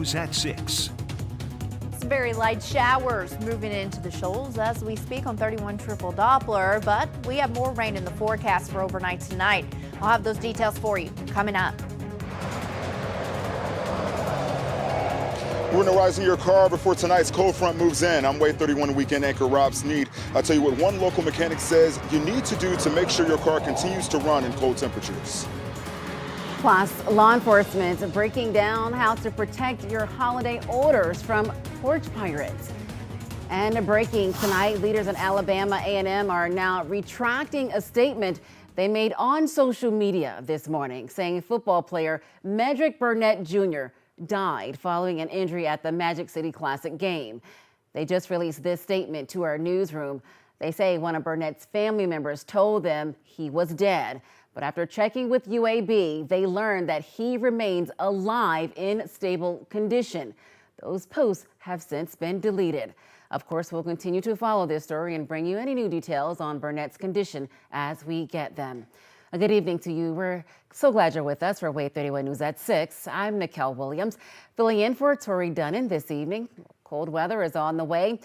News at 6. Some very light showers moving into the shoals as we speak on 31 triple Doppler, but we have more rain in the forecast for overnight tonight. I'll have those details for you coming up. Winterizing your car before tonight's cold front moves in. I'm WAAY 31 weekend anchor Rob Sneed. I'll tell you what one local mechanic says you need to do to make sure your car continues to run in cold temperatures. Plus, law enforcement breaking down how to protect your holiday orders from porch pirates. And breaking tonight, leaders in Alabama A&M are now retracting a statement they made on social media this morning, saying football player Medrick Burnett Jr. died following an injury at the Magic City Classic game. They just released this statement to our newsroom. They say one of Burnett's family members told them he was dead. But after checking with UAB, they learned that he remains alive in stable condition. Those posts have since been deleted. Of course, we'll continue to follow this story and bring you any new details on Burnett's condition as we get them. A good evening to you. We're so glad you're with us for WAAY 31 News at 6. I'm Nicole Williams, filling in for Tori Dunnan this evening. Cold weather is on the way.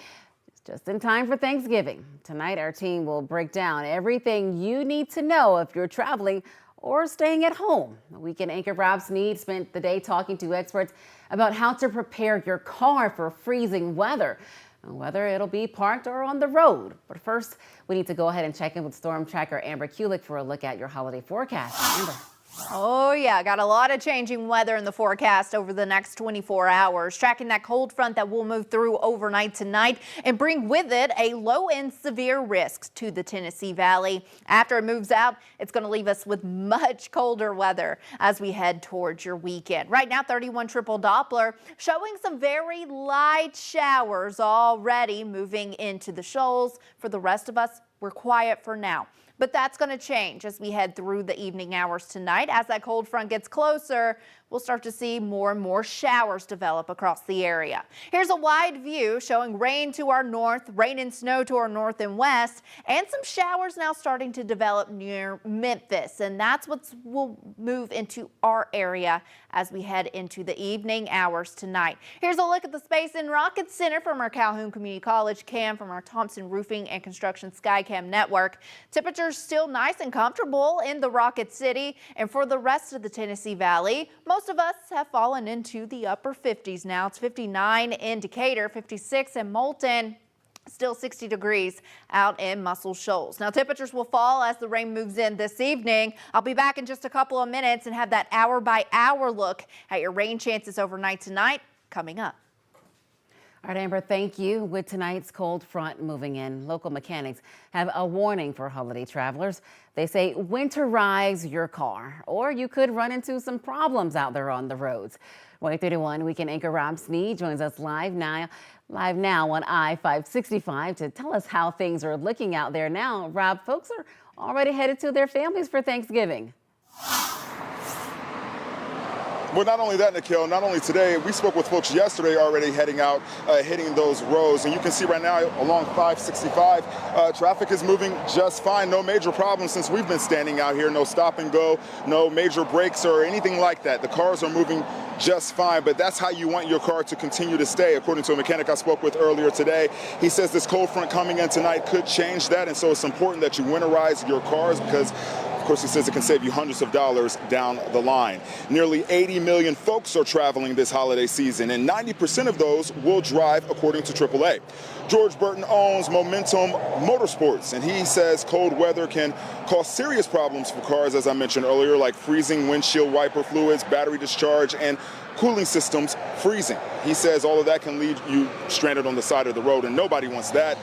Just in time for Thanksgiving. Tonight, our team will break down everything you need to know if you're traveling or staying at home. Weekend anchor Rob Sneed spent the day talking to experts about how to prepare your car for freezing weather, whether it'll be parked or on the road. But first, we need to go ahead and check in with storm tracker Amber Kulik for a look at your holiday forecast. Amber. Oh yeah, got a lot of changing weather in the forecast over the next 24 hours. Tracking that cold front that will move through overnight tonight and bring with it a low and severe risk to the Tennessee Valley. After it moves out, it's going to leave us with much colder weather as we head towards your weekend. Right now, 31 triple Doppler showing some very light showers already moving into the shoals. For the rest of us, we're quiet for now. But that's going to change as we head through the evening hours tonight. As that cold front gets closer, we'll start to see more and more showers develop across the area. Here's a wide view showing rain to our north, rain and snow to our north and west, and some showers now starting to develop near Memphis. And that's what will move into our area as we head into the evening hours tonight. Here's a look at the Space and Rocket Center from our Calhoun Community College cam from our Thompson Roofing and Construction Skycam network. Temperatures still nice and comfortable in the Rocket City, and for the rest of the Tennessee Valley, most of us have fallen into the upper 50s now. It's 59 in Decatur, 56 in Moulton. Still 60 degrees out in Muscle Shoals. Now temperatures will fall as the rain moves in this evening. I'll be back in just a couple of minutes and have that hour by hour look at your rain chances overnight tonight coming up. All right, Amber, thank you. With tonight's cold front moving in, local mechanics have a warning for holiday travelers. They say winterize your car, or you could run into some problems out there on the roads. WAAY 31 weekend anchor Rob Sneed joins us live now on I-565 to tell us how things are looking out there now. Rob, folks are already headed to their families for Thanksgiving. Well, not only that, Nikhil, not only today, we spoke with folks yesterday already heading out, hitting those roads. And you can see right now along 565, traffic is moving just fine. No major problems since we've been standing out here. No stop and go, no major breaks or anything like that. The cars are moving just fine, but that's how you want your car to continue to stay. According to a mechanic I spoke with earlier today, he says this cold front coming in tonight could change that. And so it's important that you winterize your cars because, of course, he says it can save you hundreds of dollars down the line. Nearly 80 million folks are traveling this holiday season, and 90% of those will drive, according to AAA. George Burton owns Momentum Motorsports, and he says cold weather can cause serious problems for cars, as I mentioned earlier, like freezing windshield wiper fluids, battery discharge, and cooling systems freezing. He says all of that can leave you stranded on the side of the road, and nobody wants that.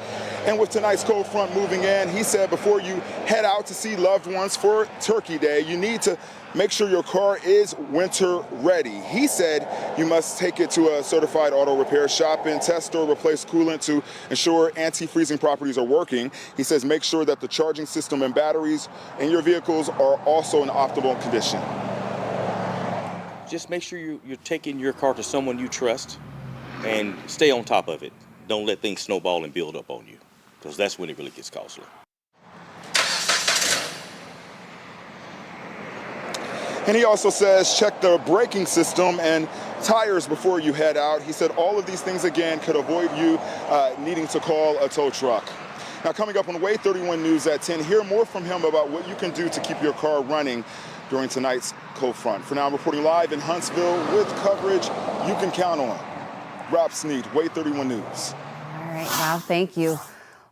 And with tonight's cold front moving in, he said before you head out to see loved ones for Turkey Day, you need to make sure your car is winter ready. He said you must take it to a certified auto repair shop and test or replace coolant to ensure anti-freezing properties are working. He says make sure that the charging system and batteries in your vehicles are also in optimal condition. Just make sure you're taking your car to someone you trust and stay on top of it. Don't let things snowball and build up on you, because that's when it really gets costly. And he also says check the braking system and tires before you head out. He said all of these things, again, could avoid you needing to call a tow truck. Now, coming up on WAAY 31 News at 10, hear more from him about what you can do to keep your car running during tonight's cold front. For now, I'm reporting live in Huntsville with coverage you can count on. Rob Sneed, WAAY 31 News. All right, Rob, thank you.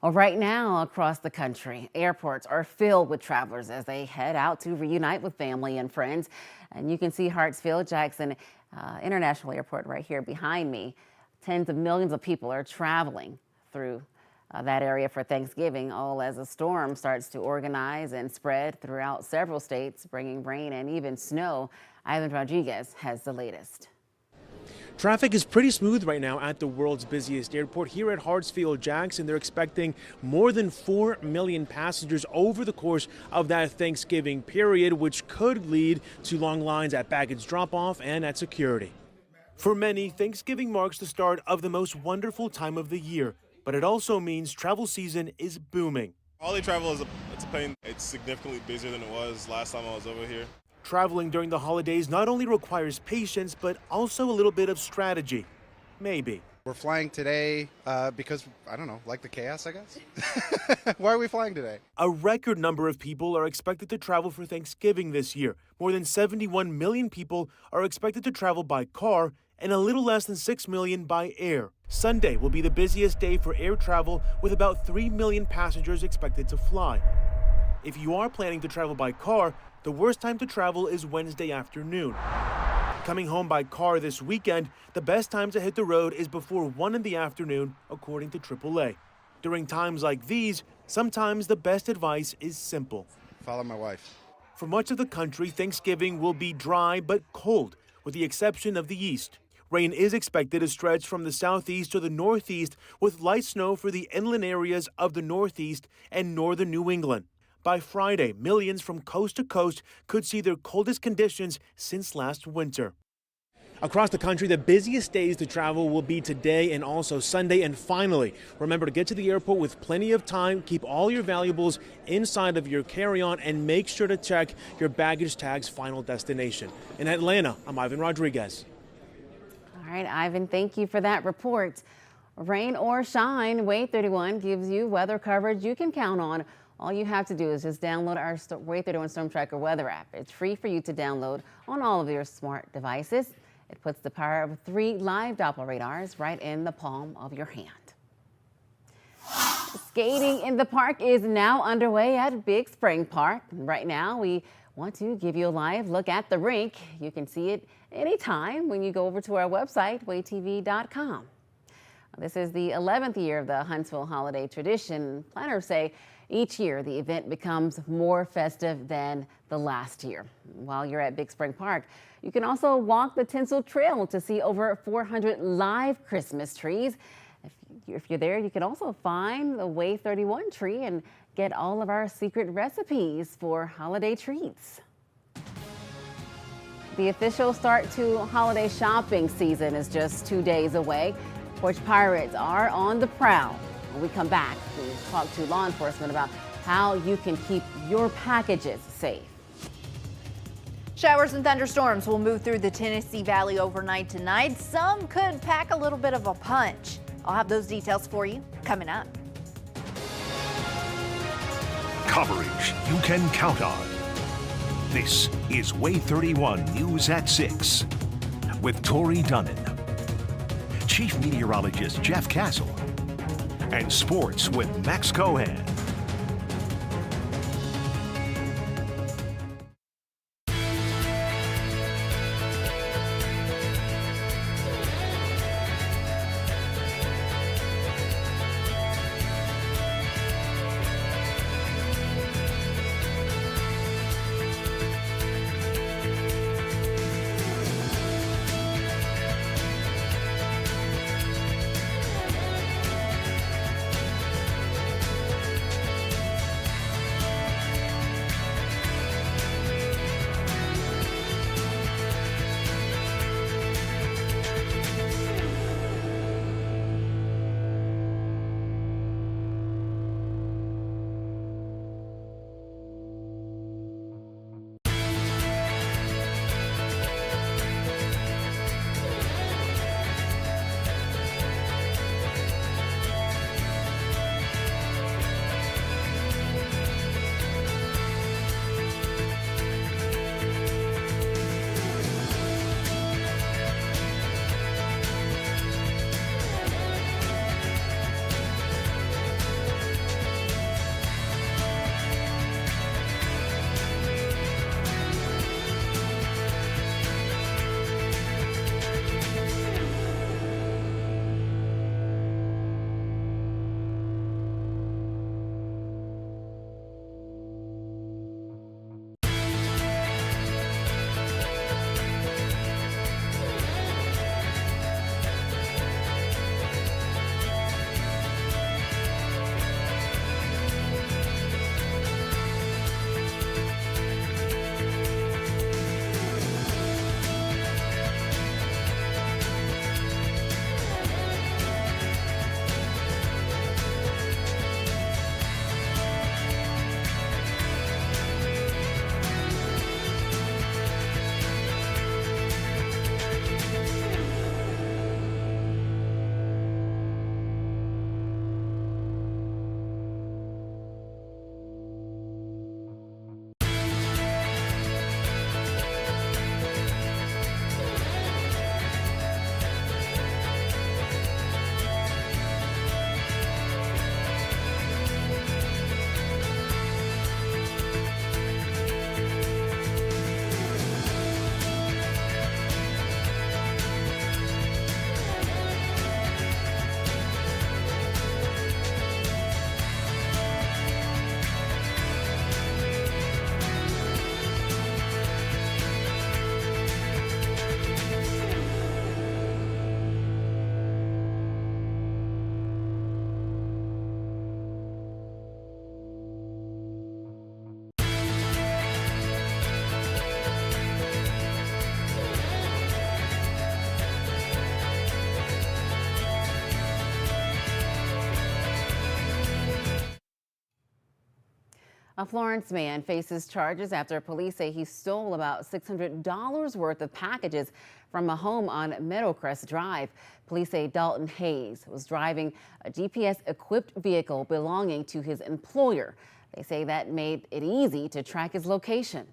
Well, right now across the country, airports are filled with travelers as they head out to reunite with family and friends. And you can see Hartsfield-Jackson International Airport right here behind me. Tens of millions of people are traveling through that area for Thanksgiving, all as a storm starts to organize and spread throughout several states, bringing rain and even snow. Ivan Rodriguez has the latest. Traffic is pretty smooth right now at the world's busiest airport. Here at Hartsfield-Jackson, they're expecting more than 4 million passengers over the course of that Thanksgiving period, which could lead to long lines at baggage drop-off and at security. For many, Thanksgiving marks the start of the most wonderful time of the year, but it also means travel season is booming. Holiday travel is a pain. It's significantly busier than it was last time I was over here. Traveling during the holidays not only requires patience, but also a little bit of strategy. Maybe. We're flying today because, I don't know, like the chaos, I guess? Why are we flying today? A record number of people are expected to travel for Thanksgiving this year. More than 71 million people are expected to travel by car and a little less than 6 million by air. Sunday will be the busiest day for air travel with about 3 million passengers expected to fly. If you are planning to travel by car, the worst time to travel is Wednesday afternoon. Coming home by car this weekend, the best time to hit the road is before 1 in the afternoon, according to AAA. During times like these, sometimes the best advice is simple. Follow my wife. For much of the country, Thanksgiving will be dry but cold, with the exception of the east. Rain is expected to stretch from the southeast to the northeast, with light snow for the inland areas of the northeast and northern New England. By Friday, millions from coast to coast could see their coldest conditions since last winter. Across the country, the busiest days to travel will be today and also Sunday. And finally, remember to get to the airport with plenty of time, keep all your valuables inside of your carry-on, and make sure to check your baggage tag's final destination. In Atlanta, I'm Ivan Rodriguez. All right, Ivan, thank you for that report. Rain or shine, WAAY 31 gives you weather coverage you can count on. All you have to do is just download our WAAY 31 Storm Tracker weather app. It's free for you to download on all of your smart devices. It puts the power of 3 live Doppler radars right in the palm of your hand. Skating in the park is now underway at Big Spring Park. Right now, we want to give you a live look at the rink. You can see it anytime when you go over to our website, WAAYTV.com. This is the 11th year of the Huntsville holiday tradition. Planners say each year the event becomes more festive than the last year. While you're at Big Spring Park, you can also walk the Tinsel Trail to see over 400 live Christmas trees. If you're there, you can also find the WAAY 31 tree and get all of our secret recipes for holiday treats. The official start to holiday shopping season is just 2 days away. Porch Pirates are on the prowl. When we come back, we'll talk to law enforcement about how you can keep your packages safe. Showers and thunderstorms will move through the Tennessee Valley overnight tonight. Some could pack a little bit of a punch. I'll have those details for you coming up. Coverage you can count on. This is WAAY 31 News at 6 with Tori Dunnan, Chief Meteorologist Jeff Castle, and Sports with Max Cohen. A Florence man faces charges after police say he stole about $600 worth of packages from a home on Meadowcrest Drive. Police say Dalton Hayes was driving a GPS-equipped vehicle belonging to his employer. They say that made it easy to track his location.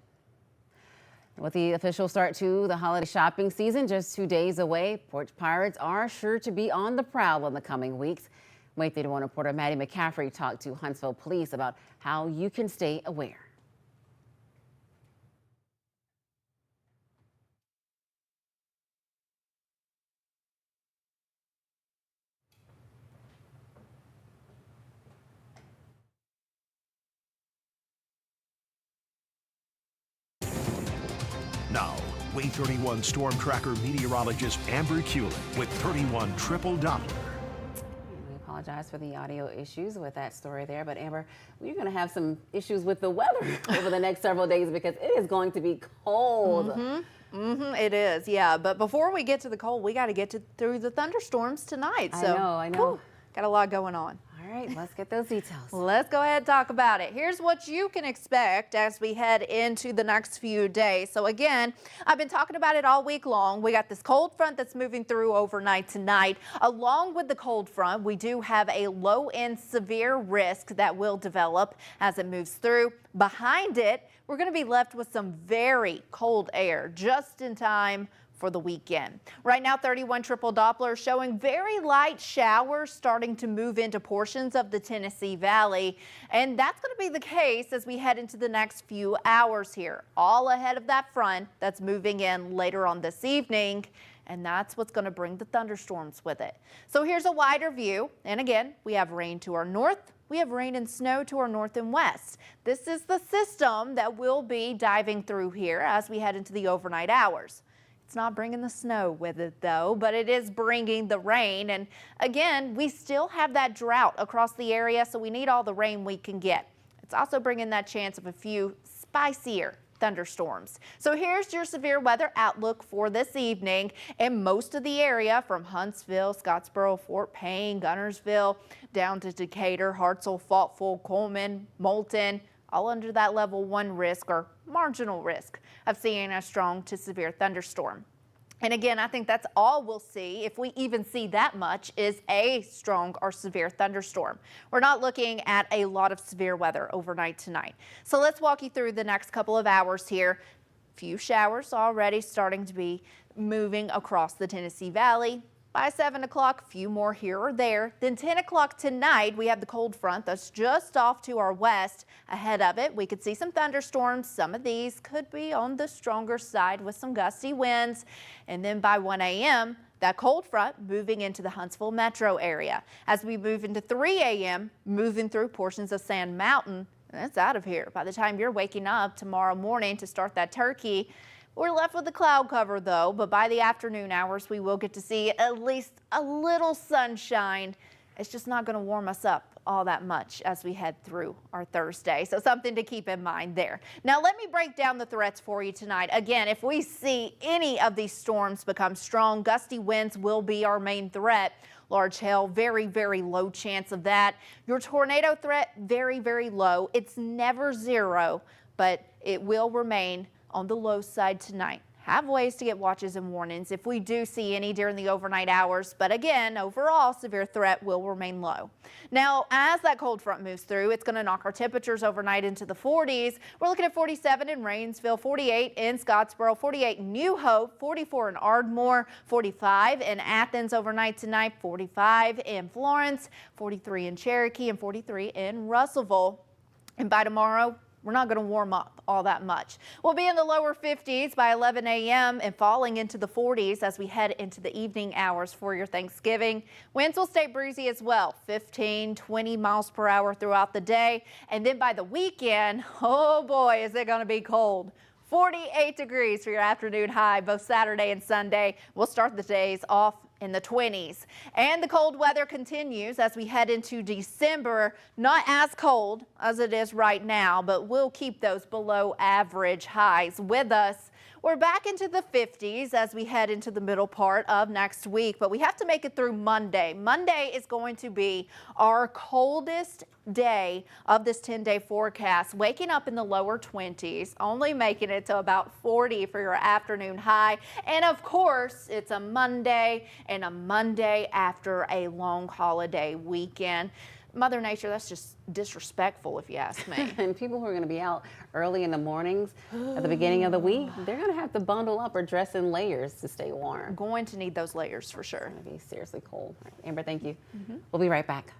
With the official start to the holiday shopping season just 2 days away, porch pirates are sure to be on the prowl in the coming weeks. WAAY 31 reporter Maddie McCaffrey talked to Huntsville police about how you can stay aware. Now, WAAY 31 Storm Tracker meteorologist Amber Kulik with 31 Triple Doppler. We apologize for the audio issues with that story there, but Amber, we're going to have some issues with the weather over the next several days because it is going to be cold. It is, yeah. But before we get to the cold, we got to get through the thunderstorms tonight. So, I know. Whew, got a lot going on. All right, let's get those details. Let's go ahead and talk about it. Here's what you can expect as we head into the next few days. So again, I've been talking about it all week long. We got this cold front that's moving through overnight tonight. Along with the cold front, we do have a low and severe risk that will develop as it moves through. Behind it, we're going to be left with some very cold air just in time for the weekend. Right now, 31 Triple Doppler showing very light showers starting to move into portions of the Tennessee Valley. And that's going to be the case as we head into the next few hours here, all ahead of that front that's moving in later on this evening. And that's what's going to bring the thunderstorms with it. So here's a wider view. And again, we have rain to our north. We have rain and snow to our north and west. This is the system that will be diving through here as we head into the overnight hours. It's not bringing the snow with it though, but it is bringing the rain. And again, we still have that drought across the area, so we need all the rain we can get. It's also bringing that chance of a few spicier thunderstorms. So here's your severe weather outlook for this evening in most of the area from Huntsville, Scottsboro, Fort Payne, Gunnersville, down to Decatur, Hartselle, Faultville, Coleman, Moulton, all under that level 1 risk or marginal risk of seeing a strong to severe thunderstorm. And again, I think that's all we'll see, if we even see that much, is a strong or severe thunderstorm. We're not looking at a lot of severe weather overnight tonight. So let's walk you through the next couple of hours here. Few showers already starting to be moving across the Tennessee Valley. By 7 o'clock, a few more here or there. Then 10 o'clock tonight, we have the cold front that's just off to our west. Ahead of it, we could see some thunderstorms. Some of these could be on the stronger side with some gusty winds. And then by 1 a.m., that cold front moving into the Huntsville metro area. As we move into 3 a.m., moving through portions of Sand Mountain, and it's out of here. By the time you're waking up tomorrow morning to start that turkey, we're left with the cloud cover though, but by the afternoon hours, we will get to see at least a little sunshine. It's just not going to warm us up all that much as we head through our Thursday. So something to keep in mind there. Now let me break down the threats for you tonight. Again, if we see any of these storms become strong, gusty winds will be our main threat. Large hail, very, very low chance of that. Your tornado threat, very, very low. It's never zero, but it will remain on the low side tonight. Have ways to get watches and warnings if we do see any during the overnight hours. But again, overall, severe threat will remain low. Now, as that cold front moves through, it's going to knock our temperatures overnight into the 40s. We're looking at 47 in Rainsville, 48 in Scottsboro, 48 in New Hope, 44 in Ardmore, 45 in Athens overnight tonight, 45 in Florence, 43 in Cherokee, and 43 in Russellville. And by tomorrow, we're not going to warm up all that much. We'll be in the lower 50s by 11 a.m. and falling into the 40s as we head into the evening hours for your Thanksgiving. Winds will stay breezy as well, 15, 20 miles per hour throughout the day. And then by the weekend, oh boy, is it going to be cold. 48 degrees for your afternoon high, both Saturday and Sunday. We'll start the days off in the 20s. And the cold weather continues as we head into December. Not as cold as it is right now, but we'll keep those below average highs with us We're back into the 50s as we head into the middle part of next week, but we have to make it through Monday. Monday is going to be our coldest day of this 10-day forecast, waking up in the lower 20s, only making it to about 40 for your afternoon high. And of course, it's a Monday, and a Monday after a long holiday weekend. Mother Nature, that's just disrespectful if you ask me. And people who are going to be out early in the mornings at the beginning of the week, they're going to have to bundle up or dress in layers to stay warm. Going to need those layers for sure. It's going to be seriously cold. All right, Amber, thank you. We'll be right back.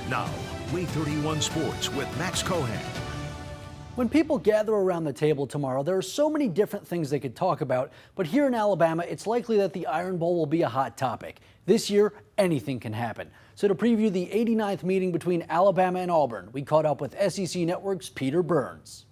Now, WAAY 31 Sports with Max Cohan. When people gather around the table tomorrow, there are so many different things they could talk about, but here in Alabama, it's likely that the Iron Bowl will be a hot topic. This year, anything can happen. So to preview the 89th meeting between Alabama and Auburn, we caught up with SEC Network's Peter Burns.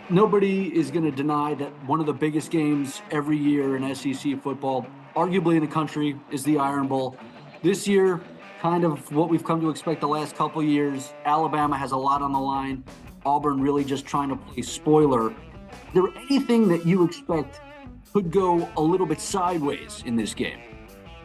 Nobody is going to deny that one of the biggest games every year in SEC football, arguably in the country, is the Iron Bowl. This year, kind of what we've come to expect the last couple years. Alabama has a lot on the line. Auburn really just trying to play spoiler. Is there anything that you expect could go a little bit sideways in this game?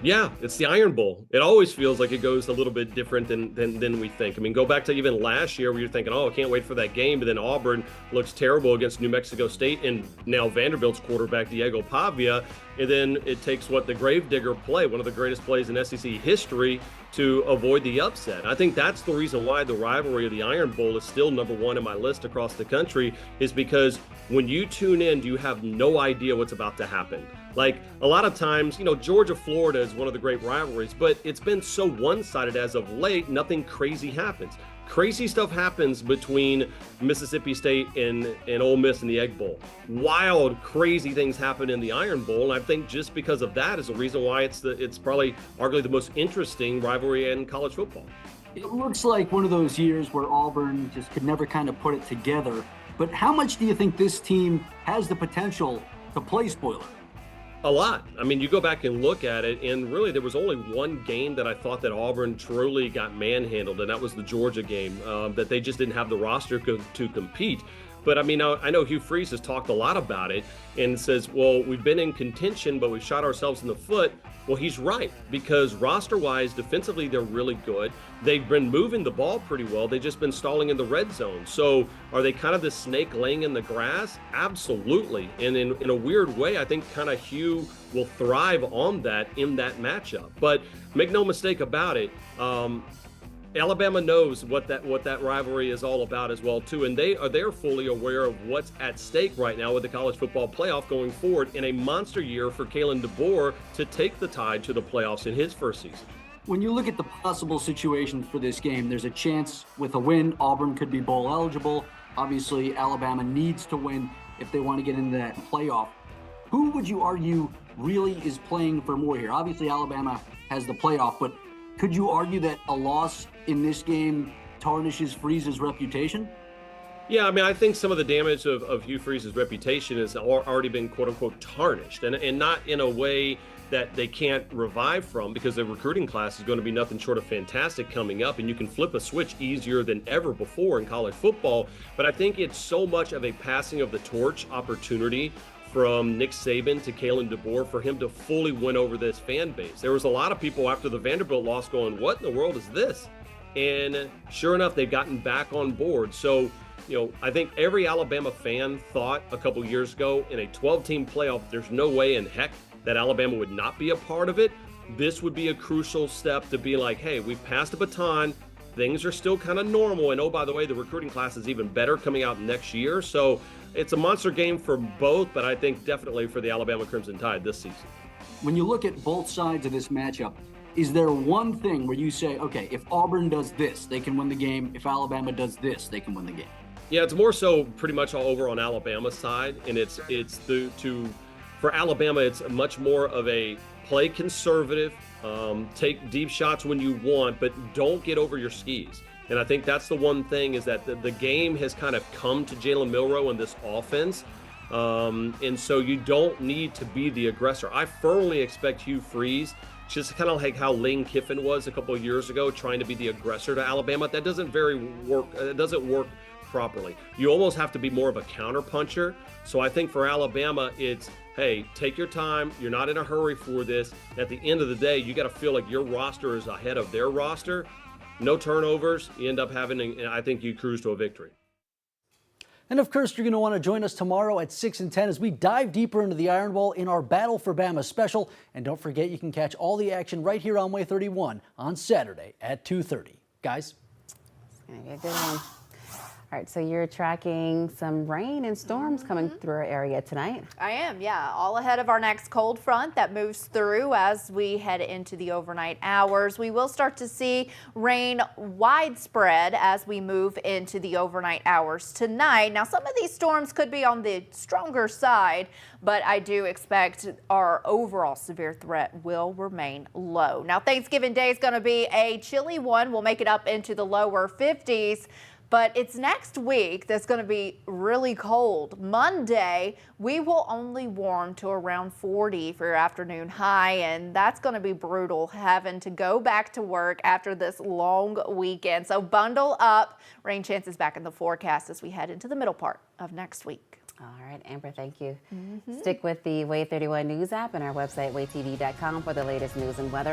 Yeah, it's the Iron Bowl. It always feels like it goes a little bit different than we think. I mean, go back to even last year where you're thinking, oh, I can't wait for that game. But then Auburn looks terrible against New Mexico State, and now Vanderbilt's quarterback, Diego Pavia. And then it takes the Gravedigger play, one of the greatest plays in SEC history, to avoid the upset. I think that's the reason why the rivalry of the Iron Bowl is still number one in my list across the country, is because when you tune in, you have no idea what's about to happen. Like, a lot of times, Georgia-Florida is one of the great rivalries, but it's been so one-sided as of late, nothing crazy happens. Crazy stuff happens between Mississippi State and Ole Miss in the Egg Bowl. Wild, crazy things happen in the Iron Bowl, and I think just because of that is the reason why it's probably arguably the most interesting rivalry in college football. It looks like one of those years where Auburn just could never kind of put it together. But how much do you think this team has the potential to play spoiler? A lot. I mean, you go back and look at it, and really there was only one game that I thought that Auburn truly got manhandled, and that was the Georgia game, that they just didn't have the roster to compete. But I mean, I know Hugh Freeze has talked a lot about it and says, well, we've been in contention, but we've shot ourselves in the foot. Well, he's right, because roster-wise, defensively, they're really good. They've been moving the ball pretty well. They've just been stalling in the red zone. So are they kind of the snake laying in the grass? Absolutely. And in a weird way, I think kind of Hugh will thrive on that in that matchup. But make no mistake about it, Alabama knows what that rivalry is all about as well too, and they're fully aware of what's at stake right now with the college football playoff going forward in a monster year for Kalen DeBoer to take the Tide to the playoffs in his first season. When you look at the possible situations for this game, there's a chance with a win, Auburn could be bowl eligible. Obviously, Alabama needs to win if they want to get into that playoff. Who would you argue really is playing for more here? Obviously, Alabama has the playoff, but could you argue that a loss in this game tarnishes Freeze's reputation? Yeah, I mean, I think some of the damage of Hugh Freeze's reputation has already been quote-unquote tarnished, and not in a way that they can't revive from, because the recruiting class is going to be nothing short of fantastic coming up, and you can flip a switch easier than ever before in college football. But I think it's so much of a passing of the torch opportunity from Nick Saban to Kalen DeBoer for him to fully win over this fan base. There was a lot of people after the Vanderbilt loss going, what in the world is this? And sure enough, they've gotten back on board. So, I think every Alabama fan thought a couple years ago in a 12-team playoff, there's no way in heck that Alabama would not be a part of it. This would be a crucial step to be like, hey, we've passed the baton. Things are still kind of normal. And oh, by the way, the recruiting class is even better coming out next year. So it's a monster game for both, but I think definitely for the Alabama Crimson Tide this season. When you look at both sides of this matchup, is there one thing where you say, okay, if Auburn does this, they can win the game. If Alabama does this, they can win the game? Yeah, it's more so pretty much all over on Alabama's side. And for Alabama, it's much more of a play conservative, take deep shots when you want, but don't get over your skis. And I think that's the one thing, is that the game has kind of come to Jalen Milroe and this offense. And so you don't need to be the aggressor. I firmly expect Hugh Freeze, just kind of like how Lane Kiffin was a couple of years ago, trying to be the aggressor to Alabama. That doesn't work properly. You almost have to be more of a counterpuncher. So I think for Alabama, it's, hey, take your time. You're not in a hurry for this. At the end of the day, you got to feel like your roster is ahead of their roster. No turnovers. You end up having, and I think you cruise to a victory. And of course, you're going to want to join us tomorrow at 6 and 10 as we dive deeper into the Iron Bowl in our Battle for Bama special. And don't forget, you can catch all the action right here on WAAY 31 on Saturday at 2:30. Guys? It's going to be a good one. All right, so you're tracking some rain and storms coming through our area tonight. I am, yeah. All ahead of our next cold front that moves through as we head into the overnight hours. We will start to see rain widespread as we move into the overnight hours tonight. Now, some of these storms could be on the stronger side, but I do expect our overall severe threat will remain low. Now, Thanksgiving Day is going to be a chilly one. We'll make it up into the lower 50s. But it's next week that's going to be really cold. Monday, we will only warm to around 40 for your afternoon high, and that's going to be brutal having to go back to work after this long weekend. So bundle up. Rain chances back in the forecast as we head into the middle part of next week. All right, Amber, thank you. Stick with the WAAY 31 News app and our website, waaytv.com, for the latest news and weather.